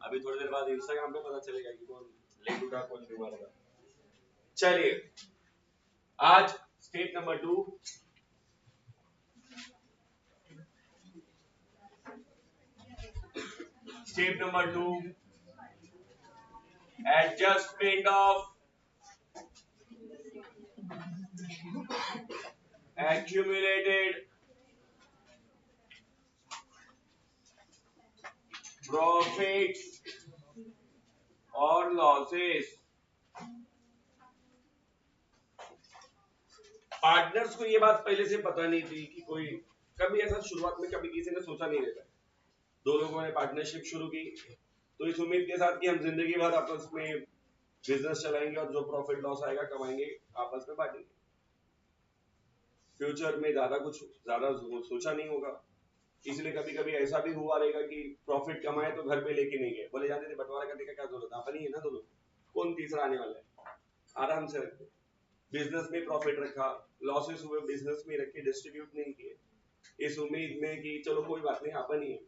अभी थोड़ी देर बाद इंस्टाग्राम पे पता चलेगा कि कौन लेट उठा कौन बीमार था। चलिए आज step number 2 adjustment of accumulated profits और लॉसेस। पार्टनर्स को ये बात पहले से पता नहीं थी कि कोई कभी ऐसा शुरुआत में कभी किसी ने सोचा नहीं रहता। दो लोगों ने पार्टनरशिप शुरू की तो इस उम्मीद के साथ कि हम जिंदगी भर आपस में बिजनेस चलाएंगे और जो प्रॉफिट लॉस आएगा कमाएंगे आपस में बांटेंगे। फ्यूचर में ज्यादा सोचा नहीं होगा, इसलिए कभी कभी ऐसा भी हुआ रहेगा कि प्रॉफिट कमाए तो घर पे लेके नहीं गए, बोले जाते थे बंटवारा करने का क्या जरूरत है, अपन ही है ना दोनों, कौन तीसरा आने वाला है, आराम से रखते। बिजनेस में प्रॉफिट रखा, लॉसेस हुए बिजनेस में रखे, डिस्ट्रीब्यूट नहीं किए इस उम्मीद में कि चलो कोई बात नहीं अपन ही है।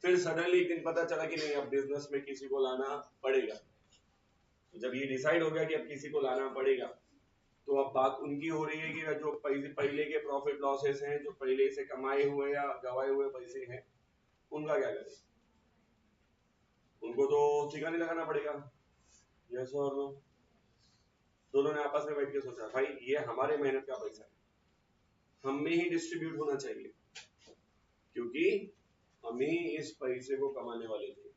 फिर सडनली एक दिन पता चला कि नहीं अब बिजनेस में किसी को लाना पड़ेगा। तो जब ये डिसाइड हो गया कि अब किसी को लाना पड़ेगा तो अब बात उनकी हो रही है कि जो पहले के प्रॉफिट लॉसेस हैं, जो पहले से कमाए हुए या गवाए हुए पैसे हैं, उनका क्या करें। उनको तो ठिकाने लगाना पड़ेगा, यस और नो। दोनों ने आपस में बैठ के सोचा भाई ये हमारे मेहनत का पैसा है, हम में ही डिस्ट्रीब्यूट होना चाहिए क्योंकि हम ही इस पैसे को कमाने वाले थे,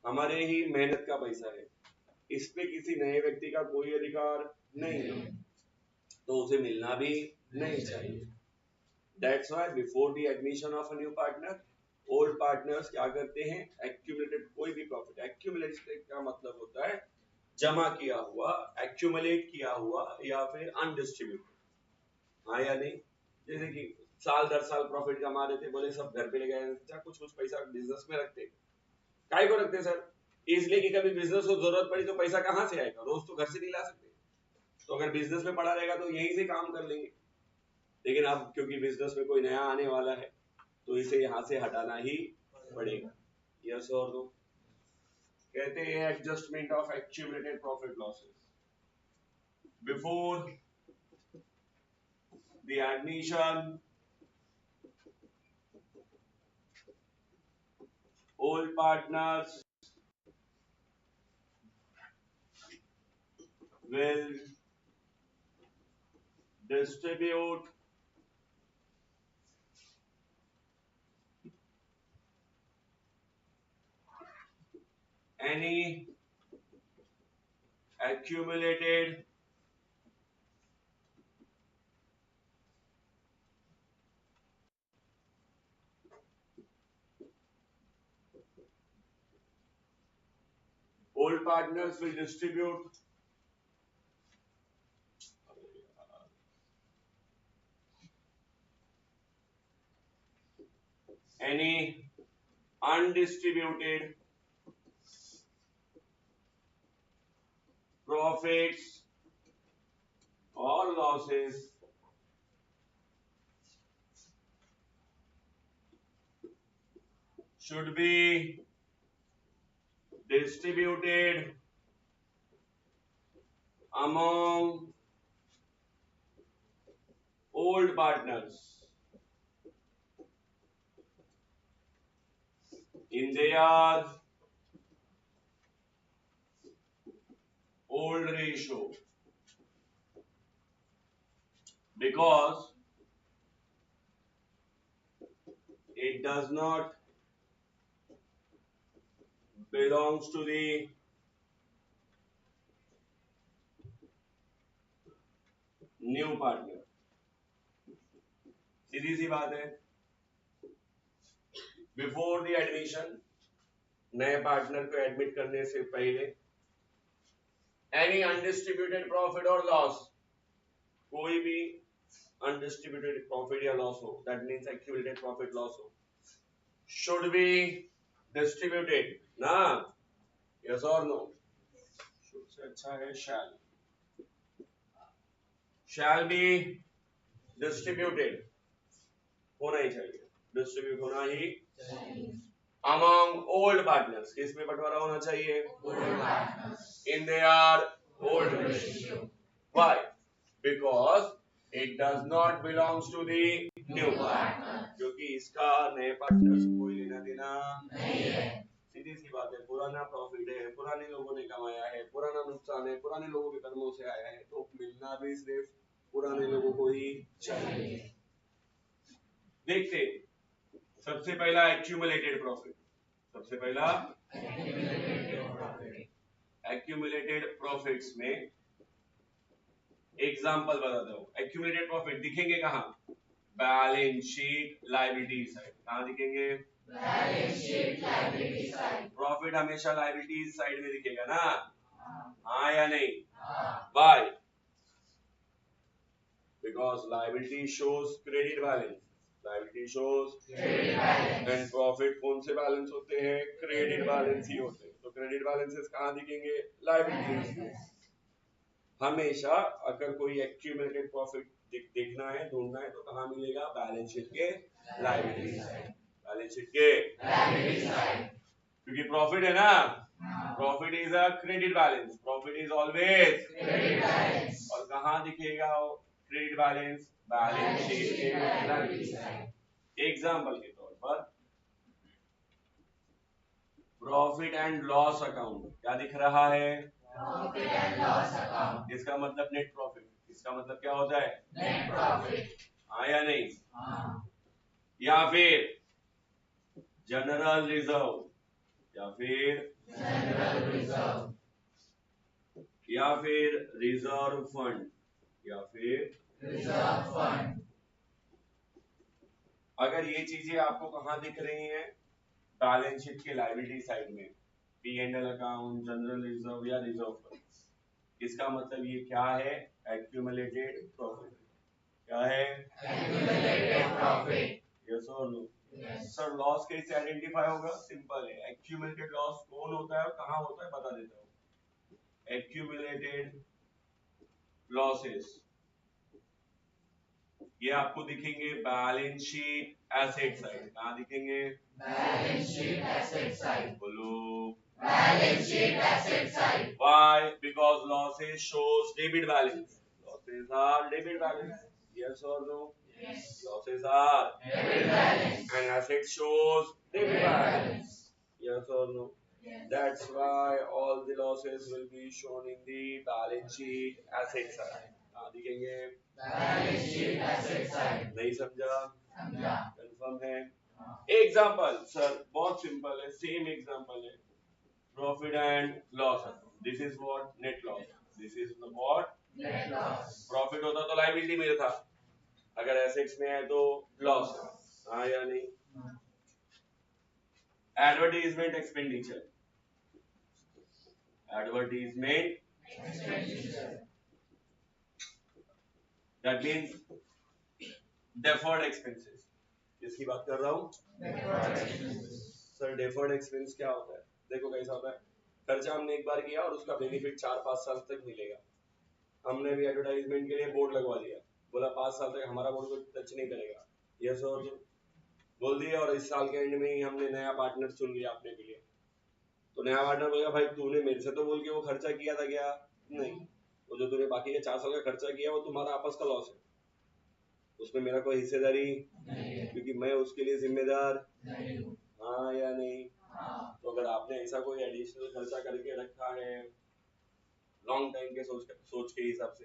हमारे ही मेहनत का पैसा है, इस पे किसी नए व्यक्ति का कोई अधिकार नहीं है, तो उसे मिलना भी नहीं चाहिए। That's why before the admission of a new partner, old partners क्या करते हैं, accumulated कोई भी प्रॉफिट, accumulated का मतलब होता है जमा किया हुआ, accumulate किया हुआ या फिर undistributed, हाँ या नहीं। जैसे कि साल दर साल प्रॉफिट कमा रहे थे, बोले सब घर पे ले गए, कुछ कुछ पैसा बिजनेस में रखते। काय को रखते सर, इसलिए कि कभी बिजनेस को जरूरत पड़ी तो पैसा कहाँ से आएगा, रोज तो घर से नहीं ला सकते, तो अगर बिजनेस में पड़ा रहेगा तो यहीं से काम कर लेंगे। लेकिन अब क्योंकि बिजनेस में कोई नया आने वाला है तो इसे यहां से हटाना ही पड़ेगा, यस और नो। कहते हैं adjustment of accumulated profit losses before the admission old partners will distribute any accumulated old partners will distribute any undistributed profits or losses should be distributed among old partners in their old ratio, because it does not belongs to the new partner. सीधी सी बात है, before the admission, नए partner को admit करने से पहले, any undistributed profit और लॉस, कोई भी अनडिस्ट्रीब्यूटेड प्रॉफिट या लॉस हो, that means accumulated profit loss हो, शुड बी डिस्ट्रीब्यूटेड ना, यस और नो। शुड से अच्छा है शैल बी डिस्ट्रीब्यूटेड, होना ही चाहिए, डिस्ट्रीब्यूट होना ही चाहिए among old partners, किस में बंटवारा होना चाहिए? In their old relationship. Why? Because it does not belongs to the new partner. क्योंकि इसका नए पार्टनर से कोई लेना देना नहीं है। सीधी सी बात है, पुराना प्रॉफिट है, पुराने लोगों ने कमाया है, पुराना नुकसान है, पुराने लोगों के कर्मों से आया है, तो मिलना भी सिर्फ पुराने लोगों को ही चाहिए। देखते सबसे पहला एक्यूमुलेटेड प्रॉफिट, सबसे पहला एक्यूमुलेटेड प्रॉफिट्स में एग्जांपल बताता हूं। एक्यूमुलेटेड प्रॉफिट दिखेंगे कहां? Balance sheet liability side. कहां दिखेंगे? Balance sheet liability side. Profit हमेशा लायबिलिटी साइड में दिखेगा ना? हाँ या नहीं? Why? Because liability shows credit balance, liability shows credit balance and profit कौन से बैलेंस होते हैं? क्रेडिट बैलेंस ही होते हैं। तो क्रेडिट बैलेंसेस कहां दिखेंगे? लायबिलिटी। हमेशा अगर कोई एक्यूमुलेटेड प्रॉफिट देखना है, ढूंढना है, तो कहां मिलेगा? बैलेंस शीट के लायबिलिटी साइड, बैलेंस शीट के लायबिलिटी साइड। क्योंकि प्रॉफिट है ना, profit is a credit balance, profit is always credit balance. और कहां दिखेगा क्रेडिट बैलेंस? बैलेंस शीट के लायबिलिटी साइड। एग्जांपल के तौर पर प्रॉफिट एंड लॉस अकाउंट क्या दिख रहा है? Profit and loss account. इसका मतलब नेट प्रॉफिट, इसका मतलब क्या होता है? Net profit. हाँ या नहीं? हाँ। या फिर जनरल रिजर्व, या फिर जनरल रिजर्व, या फिर रिजर्व फंड, या फिर रिजर्व फंड। अगर ये चीजें आपको कहां दिख रही हैं? बैलेंस शीट के लायबिलिटी साइड में, P&L अकाउंट, जनरल रिजर्व या रिजर्व फंड, इसका मतलब ये क्या है? Accumulated profit. क्या है? Accumulated profit. यस और नो? सर लॉस कैसे आइडेंटिफाई होगा? सिंपल है, एक्यूमुलेटेड लॉस कौन होता है और कहां होता है बता देता हूं। एक्यूमुलेटेड लॉसेस ये आपको दिखेंगे बैलेंस शीट एसेट साइड। कहां दिखेंगे? Balance sheet asset side. बोलो balance sheet asset side. Why? Because losses shows debit balance. Losses are debit balance. Yes or no? Yes. Losses are debit balance. And asset shows debit balance. Yes or no? Yes. That's why all the losses will be shown in the balance sheet asset side. कहाँ दिखेंगे? Balance sheet asset side. नहीं समझा? समझा। Confirm है? Example sir बहुत simple है, same example है। Profit and loss account, this is what? Net loss. This is what? Net loss. Profit होता तो लायबिलिटी में था, अगर एसेट्स में है तो लॉस है। हाँ या नहीं? Advertisement expenditure, advertisement expenditure that means deferred expenses. किसकी बात कर रहा हूं? सर डेफर्ड एक्सपेंस क्या होता है? देखो कैसा होता है, खर्चा हमने एक बार किया और उसका बेनिफिट 4-5 साल तक मिलेगा। हमने भी एडवर्टाइजमेंट के लिए बोर्ड लगवा दिया, बोला 5 साल तक हमारा बोर्ड को टच नहीं करेगा, यस और नो बोल दिया। और इस साल के एंड में ही हमने नया पार्टनर चुन लिया अपने के लिए, तो नया पार्टनर बोलेगा भाई तूने मेरे से तो बोल के वो खर्चा किया था क्या? नहीं, वो जो तूने बाकी के 4 साल का खर्चा किया वो तुम्हारा आपस का लॉस है, उसमें मेरा कोई हिस्सेदारी नहीं, क्योंकि मैं उसके लिए जिम्मेदार नहीं हूँ। हाँ या नहीं? हाँ। तो अगर आपने ऐसा कोई एडिशनल खर्चा करके रखा है लॉन्ग टाइम के सोच के हिसाब से,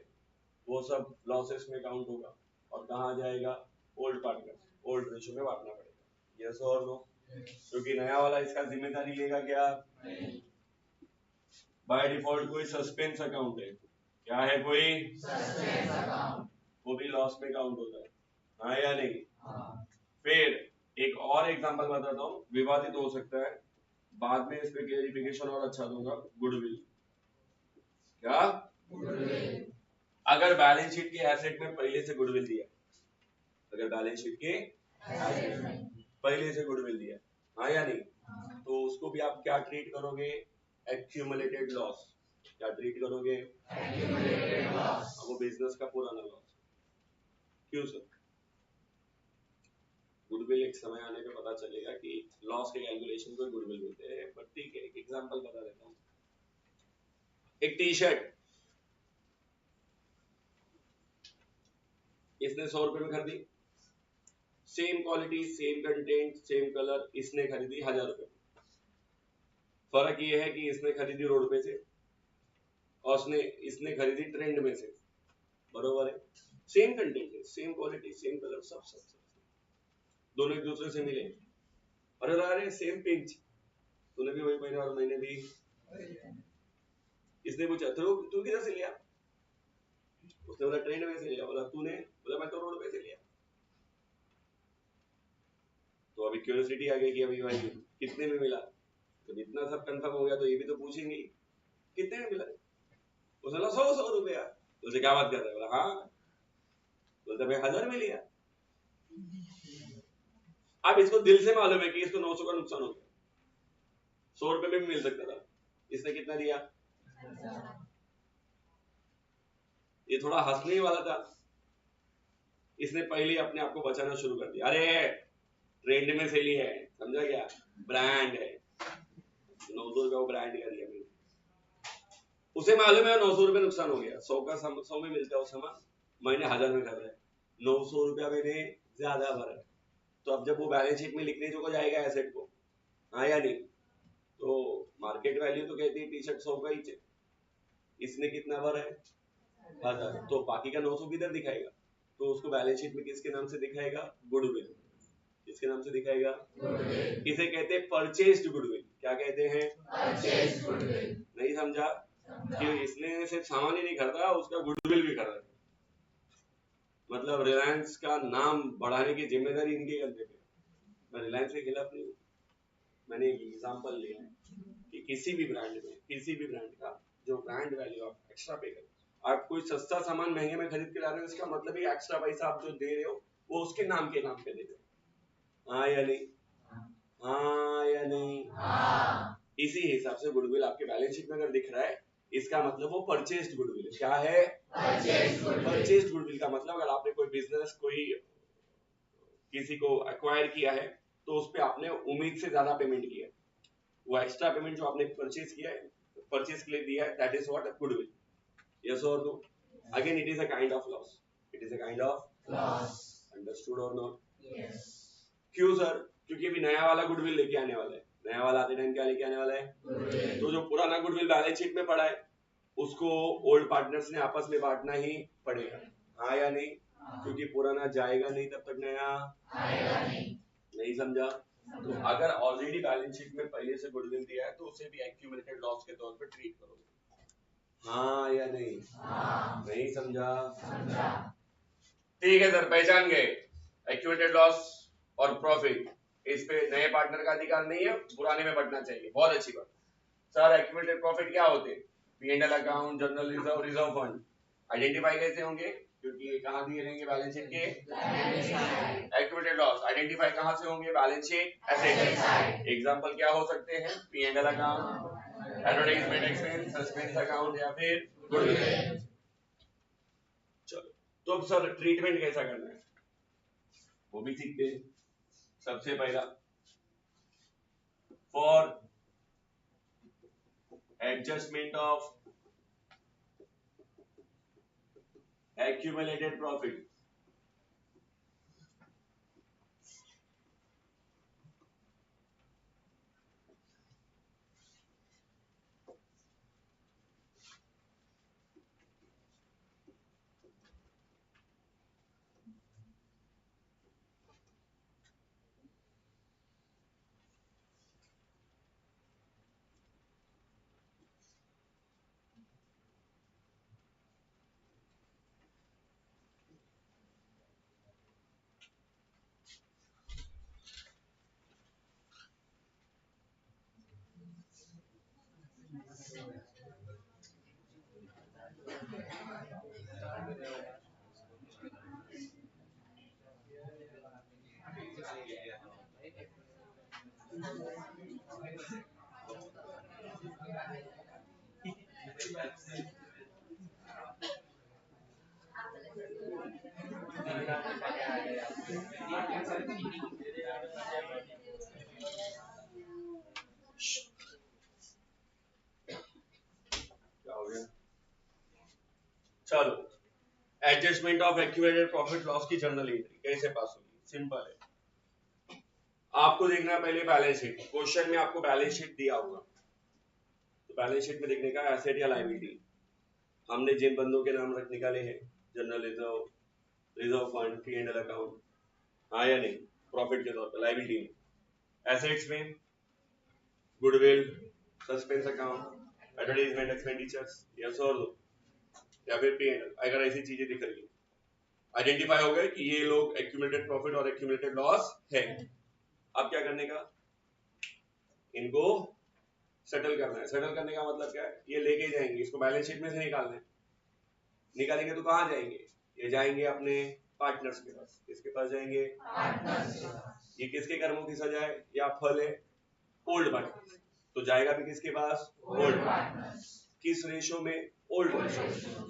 वो सब लॉसेस में काउंट होगा और कहाँ जाएगा? ओल्ड पार्टनर, ओल्ड रेशियो में बांटना पड़ेगा। यस और नो? क्योंकि नया वाला इसका जिम्मेदारी लेगा क्या? बाय डिफॉल्ट कोई सस्पेंस अकाउंट है, क्या है? कोई सस्पेंस अकाउंट, वो भी लॉस में काउंट होता है। हाँ या नहीं? हाँ। फिर एक और एग्जांपल बताता हूँ, विवादित हो सकता है, बाद में इस पे क्लेरिफिकेशन और अच्छा दूंगा। गुडविल, क्या? गुडविल। अगर बैलेंस शीट के एसेट में पहले से गुडविल दिया, अगर बैलेंस शीट के एसेट में पहले से गुडविल दिया, हाँ या नहीं? हाँ। तो उसको भी आप क्या ट्रीट करोगे? Accumulated loss. क्या ट्रीट करोगे? Accumulated loss. वो बिजनेस का पुराना लॉस। क्यों सर? गुडविल एक समय आने पे पता चलेगा कि लॉस के कैलकुलेशन को गुडविल बोलते हैं, बट ठीक है, एक एग्जांपल बता देता हूँ। एक टी शर्ट इसने 100 रुपए में खरीदी, same quality, same content, same colour, इसने खरीदी 1000 रुपए। फर्क ये है कि इसने खरीदी रोड पे से और इसने खरीदी ट्रेंड में से, बरोबर है। सेम कंटेंट है, सेम क्वालिटी, सेम कलर, सब दोनों एक दूसरे से मिले। अरे सेम पिंच, तूने भी वही पहना और मैंने भी। इसने पूछा तू किधर से लिया? उसने बोला ट्रेंड में से लिया। बोला तूने? बोला मैं तो रोड पे से लिया। तो अभी क्यूरियोसिटी आ गई कि अभी भाई कितने में मिला। तो इतना सब कंफर्म हो गया तो ये भी तो पूछेंगे कितने में मिला। उसने बोला 100 रुपया। उसे क्या बात कर रहे? बोला हाँ। बोलता मैं 1000 में लिया। अब इसको दिल से मालूम है कि इसको 900 का नुकसान हो गया, 100 रुपए में भी मिल सकता था। इसने कितना दिया? ये थोड़ा हंसने वाला था। इसने पहले अपने आप को बचाना शुरू कर दिया। अरे ट्रेंड में से लिया है, समझा क्या? ब्रांड है, 900 रुपया ब्रांड का दिया मैंने। उसे मालूम है 900 रुपये नुकसान हो गया। 100 में मिलता है वो सामान, मैंने 1000 में कर रहा है, 900 रुपया मैंने ज्यादा भरा है। तो अब जब वो बैलेंस शीट में लिखने जो को जाएगा एसेट को, हाँ या नहीं, तो मार्केट वैल्यू तो कहती है टी शर्ट 100 का ही है, इसने कितना भरा है? 1000। तो बाकी का 900 किधर दिखाएगा? तो उसको बैलेंस शीट में किसके नाम से दिखाएगा? गुडविल। किसके नाम से दिखाएगा? गुडविल। इसे कहते हैं परचेज्ड गुडविल। क्या कहते हैं? Purchased goodwill. नहीं समझा? कि इसने सिर्फ सामान ही नहीं खरीदा, उसका गुडविल भी खरीदा। मतलब रिलायंस का नाम बढ़ाने की जिम्मेदारी इनके कंधे पे। मैं रिलायंस के खिलाफ नहीं हूँ, मैंने एक एग्जांपल लिया है कि किसी भी ब्रांड में, किसी भी ब्रांड का जो ब्रांड वैल्यू आप एक्स्ट्रा पे करें, आप कोई सस्ता सामान महंगे में खरीद के ला रहे हो, इसका मतलब है एक्स्ट्रा पैसा आप जो दे रहे हो वो उसके नाम के नाम पे दे रहे हो। हाँ या नहीं? हाँ या नहीं? हाँ। इसी हिसाब से गुडविल आपके बैलेंस शीट में अगर दिख रहा है, इसका मतलब वो परचेज्ड गुडविल है। क्या है? परचेज्ड गुडविल का मतलब अगर आपने कोई बिजनेस, कोई किसी को एक्वायर किया है, तो उस पे आपने उम्मीद से ज्यादा पेमेंट किया है, वो एक्स्ट्रा पेमेंट जो आपने परचेज किया है, परचेज के लिए दिया है, that is what goodwill. Yes और no? Again it is a kind of loss, it is a kind of loss. Understood और नॉट? यस। क्यों सर? क्योंकि अभी नया वाला गुडविल लेके आने वाला है। नया वाला आते टाइम क्या लेके आने वाला है? गुडविल। तो जो पुराना गुडविल बैलेंस शीट में पड़ा है, उसको ओल्ड पार्टनर्स ने आपस में बांटना ही पड़ेगा। हाँ या नहीं? क्योंकि पुराना जाएगा नहीं तब तक नया आएगा नहीं। नहीं समझा? तो अगर ऑलरेडी बैलेंस शीट में पहले से गुडविल दिया है तो उसे भी एक्यूमुलेटेड लॉस के तौर पर ट्रीट करोगे। हाँ या नहीं? हाँ। नहीं समझा? समझा। ठीक है सर, पहचान गए एक्यूमुलेटेड लॉस और प्रॉफिट, इस पे नए पार्टनर का अधिकार नहीं है, पुराने में बढ़ना चाहिए। बहुत अच्छी बात सर। एक्यूमुलेटेड प्रॉफिट क्या होते हैं? P&L account, general reserve, reserve fund. Identify कैसे होंगे? क्योंकि ये कहां दिए रहेंगे? बैलेंस शीट के एक्यूमुलेटेड लॉस आइडेंटिफाई कहां से होंगे? Balance sheet asset side. Example क्या हो सकते हैं? P&L account, advertisement expense, suspense account या फिर गुडविल। चलो, तो अब सर ट्रीटमेंट कैसा करना है वो भी सीखते हैं। सबसे पहला, for adjustment of accumulated profit, चलो, adjustment of accumulated profit loss की जर्नल एंट्री कैसे पास होगी? सिंपल है, आपको देखना है पहले बैलेंस शीट। क्वेश्चन में आपको बैलेंस शीट दिया होगा, तो बैलेंस शीट में देखने का एसेट या लायबिलिटी। हमने जिन बंदों के नाम रख निकाले हैं, general reserve, reserve fund, P&L account, हाँ या नहीं, प्रॉफिट के तौर पर लायबिलिटी में, एसेट्स में goodwill, suspense account, advertisement expenditures, yes और नो, या फिर P&L। अगर ऐसी चीजें दिख रही है, आइडेंटिफाई हो गए कि ये लोग एक्यूमुलेटेड प्रॉफिट और एक्यूमुलेटेड लॉस है। अब क्या करने का, इनको सेटल करना है। सेटल करने का मतलब क्या है, ये लेके जाएंगे, इसको बैलेंस शीट में से निकालना है। निकालेंगे तो कहाँ जाएंगे, ये जाएंगे अपने पार्टनर्स के पास। किसके पास जाएंगे? ये किसके कर्मों की सजा है या फल है? Old partners. तो जाएगा भी किसके पास? Old partners. किस रेशो में? Old ratio.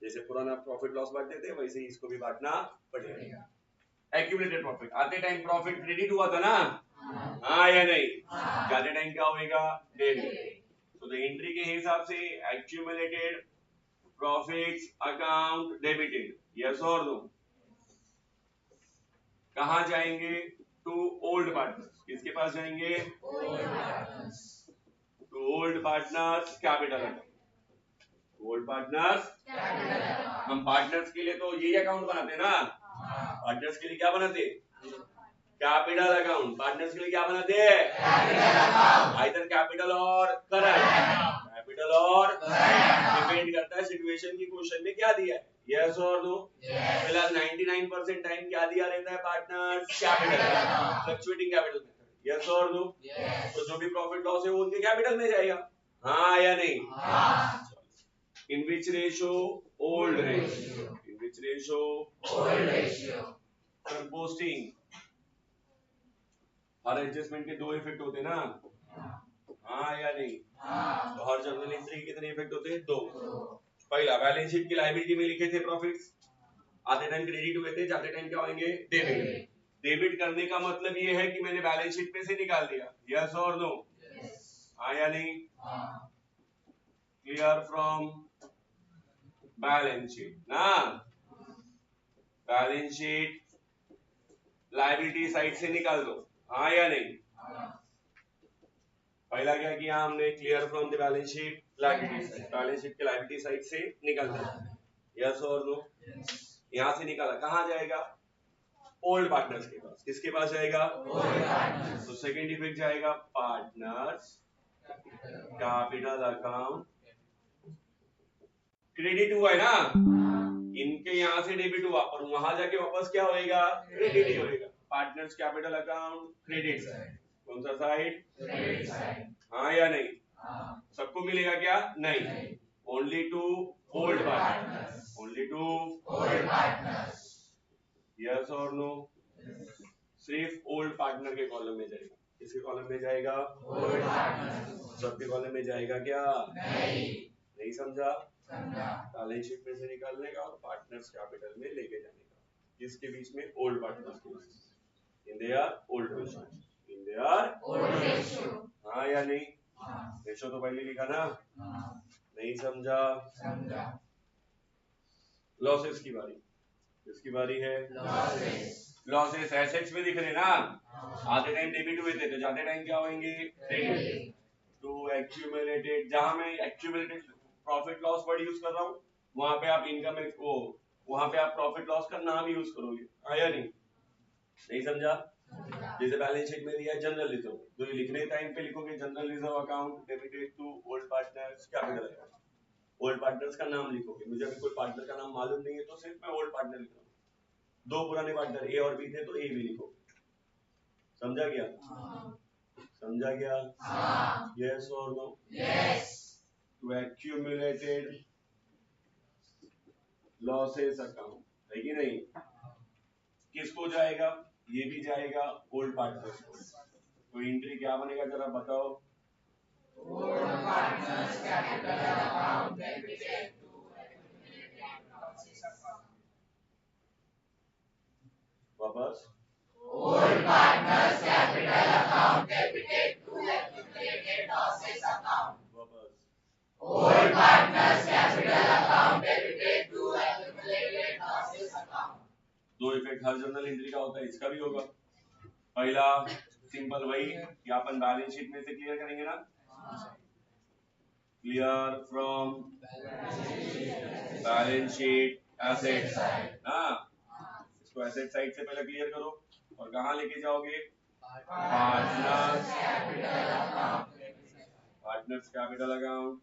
जैसे पुराना प्रॉफिट लॉस बांटते थे, वैसे ही इसको भी बांटना पड़ेगा। एक्यूमुलेटेड प्रॉफिट, आते टाइम प्रॉफिट क्रेडिट हुआ था ना, हाँ या नहीं? जाते टाइम क्या होगा? डेबिट। तो द एंट्री के हिसाब से accumulated profits account debited, yes और नो। कहाँ जाएंगे? To old partners. किसके पास जाएंगे? To old partners capital account. Old partners, हम पार्टनर्स के लिए तो यही अकाउंट बनाते ना। पार्टनर्स के लिए क्या बनाते? Capital account. पार्टनर्स के लिए क्या बनाते हैं? आइदर कैपिटल और करंट। कैपिटल और डिपेंड करता है सिचुएशन की, क्वेश्चन में क्या दिया है, यस और नो। फिलहाल 99% टाइम क्या दिया रहता है partners? Capital, fluctuating capital method, yes और नो। तो जो भी प्रॉफिट लॉस है वो उनके कैपिटल में जाएगा, हाँ या नहीं? In which ratio? Old ratio. In which ratio? Old ratio. Composting. Her adjustment के दो इफेक्ट होते हैं ना, हाँ या नहीं? तो हर जर्नल एंट्री के कितने इफेक्ट होते हैं? दो। पहला, बैलेंस शीट की लायबिलिटी में लिखे थे प्रॉफिट्स, आते टाइम क्रेडिट हुए थे, जाते टाइम क्या होंगे? डेबिट। डेबिट करने का मतलब ये है कि मैंने बैलेंस शीट में से निकाल दिया, यस और नो, हाँ या नहीं? क्लियर फ्रॉम बैलेंस शीट ना। बैलेंस शीट लायबिलिटी साइड से निकाल दो, हाँ या नहीं? पहला क्या किया हमने? Clear from the balance sheet liability side, balance sheet के लायबिलिटी साइड से निकाल दिया, यस और नो। यहां से निकाला, कहां जाएगा? ओल्ड पार्टनर्स के पास। किसके पास जाएगा? Old partners. तो सेकंड इफेक्ट जाएगा पार्टनर्स कैपिटल अकाउंट। क्रेडिट हुआ है ना, इनके यहां से डेबिट हुआ और वहां जाके वापस क्या होएगा? क्रेडिट ही होएगा। Partners capital account credit side. कौन सा साइड? क्रेडिट साइड, हाँ या नहीं? सबको मिलेगा क्या? नहीं, only two old partners, only two old partners, yes और नो। सिर्फ ओल्ड पार्टनर के कॉलम में जाएगा। किसके कॉलम में जाएगा? Old partner. सबके कॉलम में जाएगा क्या? नहीं समझा? बैलेंस शीट में से निकालने का और पार्टनर्स कैपिटल में लेके जाने का। किसके बीच में? ओल्ड पार्टनर्स के बीच। In their old ratio, in their old ratio, हाँ या नहीं? रेशियो तो पहले लिखा ना, नहीं समझा? लॉसेस की बारी। किसकी बारी है? लॉसेस एसेट्स में दिख रहे ना, आधे टाइम डेबिट हुए थे तो जाते टाइम क्या होंगे? क्रेडिट। टू एक्यूमुलेटेड, जहां मैं accumulated profit loss word use कर रहा हूं, वहां पे आप इनकम को, वहां पे आप प्रॉफिट लॉस का नाम यूज करोगे, आया नहीं? नहीं समझा? जैसे बैलेंस शीट में दिया जनरल रिजर्व, तो ये लिखने टाइम पे लिखोगे general reserve account debited to old partners capital account. Old partners का नाम लिखोगे, मुझे अभी कोई पार्टनर का नाम मालूम नहीं है तो सिर्फ मैं ओल्ड पार्टनर लिख रहा हूँ। दो पुराने पार्टनर ए और बी थे तो ए भी लिखोगे, समझा गया? समझा गया? यस और no? Yes. To accumulated losses account, है कि नहीं? किसको जाएगा? ये भी जाएगा ओल्ड पार्टनर्स को। तो एंट्री क्या बनेगा जरा बताओ? Old partners capital account debited to accumulated losses account. वापस, old partners capital account debited to accumulated losses account. वापस, old partners capital account debited to दो इफेक्ट हर जर्नल एंट्री का होता है, इसका भी होगा। पहला सिंपल वही कि अपन बैलेंस शीट में से क्लियर करेंगे ना, clear from balance sheet asset side ना, इसको एसेट साइड से पहले क्लियर करो और कहाँ लेके जाओगे, partners capital account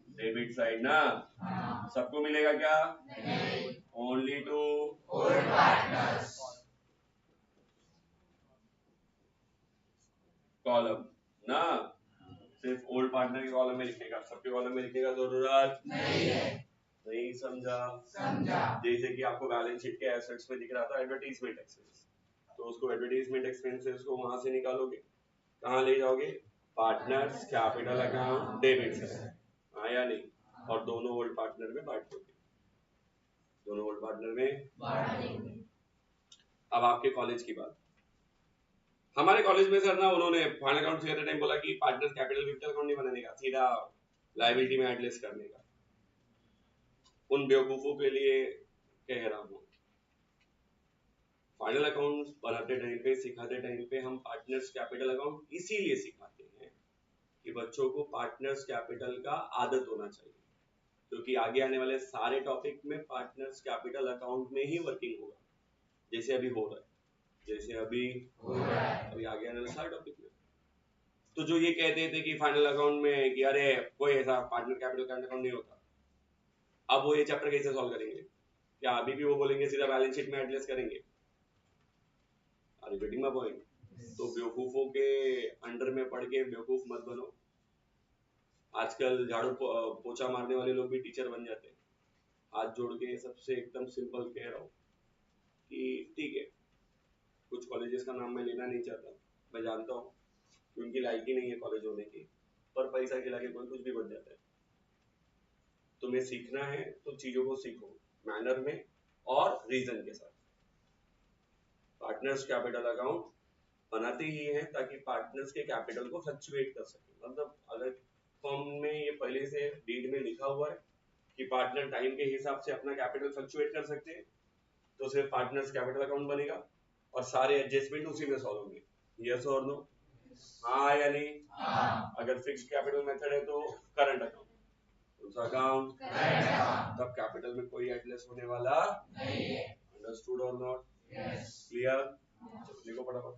debit side ना। सबको मिलेगा क्या, only two old partners column ना, सिर्फ ओल्ड पार्टनर के कॉलम में लिखने का, सबके कॉलम में लिखने का जरूरत नहीं है। नहीं समझा? समझा। जैसे कि आपको बैलेंस शीट के एसेट्स में दिख रहा था एडवर्टाइजमेंट एक्सपेंस, तो उसको एडवर्टाइजमेंट एक्सपेंसेस को वहां से निकालोगे, कहाँ ले जाओगे, partners capital account debit side, हाँ या नहीं, और दोनों ओल्ड पार्टनर में बांट दोगे, दोनों ओल्ड पार्टनर में बांट देंगे। अब आपके कॉलेज की बात, हमारे कॉलेज में सर ना उन्होंने फाइनल अकाउंट करते टाइम बोला कि पार्टनर्स कैपिटल कैपिटल अकाउंट नहीं बनाने का, सीधा लायबिलिटी में एडलेस करने का। उन बेवकूफों के लिए कह रहा हूँ, फाइनल अकाउंट बनाते टाइम पे, सिखाते टाइम पे हम पार्टनर्स कैपिटल अकाउंट इसीलिए सिखाते हैं कि बच्चों को पार्टनर्स कैपिटल का आदत होना चाहिए, क्योंकि आगे आने वाले सारे टॉपिक में पार्टनर्स कैपिटल अकाउंट में ही वर्किंग होगा, जैसे अभी हो रहा है, जैसे अभी हो रहा है, अभी आगे आने वाले सारे टॉपिक में। तो जो ये कहते थे कि फाइनल अकाउंट में कि अरे कोई ऐसा पार्टनर कैपिटल अकाउंट नहीं होता, अब वो ये चैप्टर कैसे सॉल्व करेंगे, क्या अभी भी वो बोलेंगे सीधा बैलेंस शीट में एडजस्ट करेंगे? Repeating my point. तो बेवकूफों के अंडर में पढ़ के बेवकूफ मत बनो। आजकल झाड़ू पोछा मारने वाले लोग भी टीचर बन जाते हैं। हाथ जोड़ के सबसे एकदम सिंपल कह रहा हूँ कि ठीक है, कुछ कॉलेजेस का नाम मैं लेना नहीं चाहता, मैं जानता हूँ कि उनकी लायकी नहीं है कॉलेज होने की, पर पैसा खिला के कोई कुछ भी बन जाता है। तुम्हें सीखना है तो चीजों को सीखो मैनर में और रीजन के साथ। पार्टनर्स कैपिटल अकाउंट बनाते ही हैं ताकि पार्टनर्स के कैपिटल को फ्लक्चुएट कर सके। मतलब अगर फर्म में ये पहले से डीड में लिखा हुआ है कि पार्टनर टाइम के हिसाब से अपना कैपिटल फ्लक्चुएट कर सकते हैं, तो सिर्फ पार्टनर्स कैपिटल अकाउंट बनेगा और सारे एडजस्टमेंट उसी में सॉल्व होंगे। यस और नो? हाँ या नहीं? हाँ। अगर फिक्स्ड कैपिटल मेथड है तो करंट अकाउंट, अकाउंट तब कैपिटल में कोई एडजस्ट होने वाला नहीं है। अंडरस्टूड और नॉट? यस। क्लियर? देखो फटाफट।